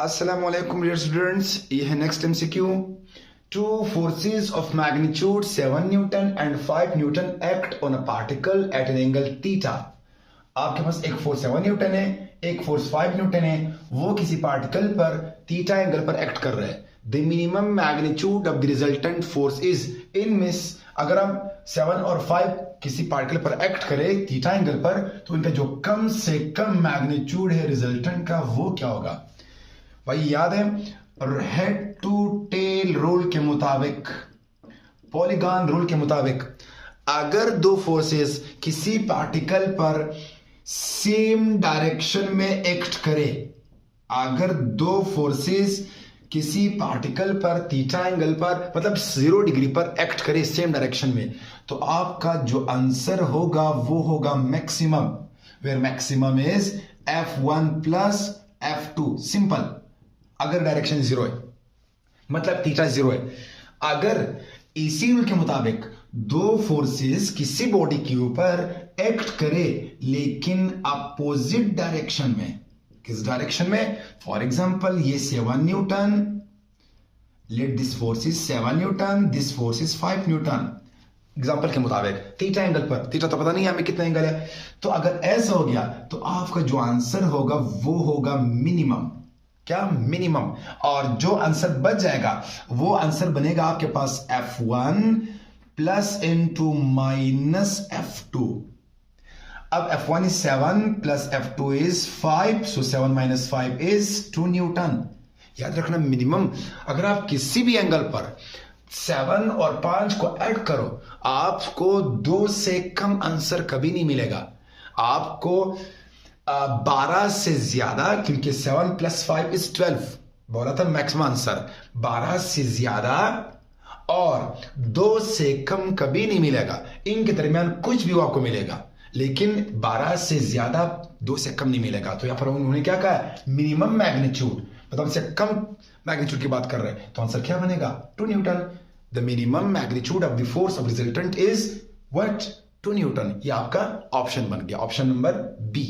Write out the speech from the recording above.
अस्सलाम वालेकुम dear students, ये है next MCQ. Two forces of magnitude 7 Newton and 5 Newton act on a particle at an angle theta. आपके पास एक force 7 Newton है, एक फोर्स 5 न्यूटन है, वो किसी पार्टिकल पर थीटा एंगल पर एक्ट कर रहे हैं। The minimum magnitude of the resultant force is, इनमें अगर हम 7 और 5 किसी पार्टिकल पर एक्ट करें थीटा एंगल पर, तो इनका जो कम से कम मैग्नीट्यूड है रिजल्टेंट का, वो क्या होगा भाई? याद है हेड टू टेल रूल के मुताबिक, पॉलीगॉन रूल के मुताबिक, अगर दो फोर्सेस किसी पार्टिकल पर सेम डायरेक्शन में एक्ट करे, अगर दो फोर्सेस किसी पार्टिकल पर थीटा एंगल पर मतलब 0 डिग्री पर एक्ट करे सेम डायरेक्शन में, तो आपका जो आंसर होगा वो होगा maximum, where maximum is F1 plus F2। Simple. अगर डायरेक्शन 0 है मतलब थीटा 0 है, अगर इसी रूल के मुताबिक दो फोर्सेस किसी बॉडी के ऊपर एक्ट करे लेकिन अपोजिट डायरेक्शन में, किस डायरेक्शन में? फॉर एग्जांपल ये 7 Newton, let this force is 7 Newton, this force is 5 Newton. Example के मुताबिक थीटा एंगल पर, थीटा तो पता नहीं हमें कितना एंगल है, तो अगर ऐसा हो गया तो आपका जो आंसर होगा वो होगा मिनिमम। क्या? मिनिमम। और जो आंसर बच जाएगा वो आंसर बनेगा आपके पास F1 plus into minus F2। अब F1 is 7 plus F2 is 5, so 7 minus 5 is 2 Newton. याद रखना मिनिमम। अगर आप किसी भी एंगल पर 7 और 5 को ऐड करो, आपको 2 से कम आंसर कभी नहीं मिलेगा। आपको 12 से ज्यादा, क्योंकि 7 प्लस 5 इज 12 बोला था मैक्सिमम आंसर, 12 से ज्यादा और 2 से कम कभी नहीं मिलेगा। इनके दरमियान कुछ भी आपको मिलेगा, लेकिन 12 से ज्यादा 2 से कम नहीं मिलेगा। तो यहां पर उन्होंने क्या कहा? मिनिमम मैग्नीट्यूड, मतलब इससे कम मैग्नीट्यूड की बात कर रहे हैं, तो आंसर क्या बनेगा? 2 Newton. The minimum magnitude of the force of resultant is what? 2 Newton. ये आपका ऑप्शन बन गया, ऑप्शन नंबर बी।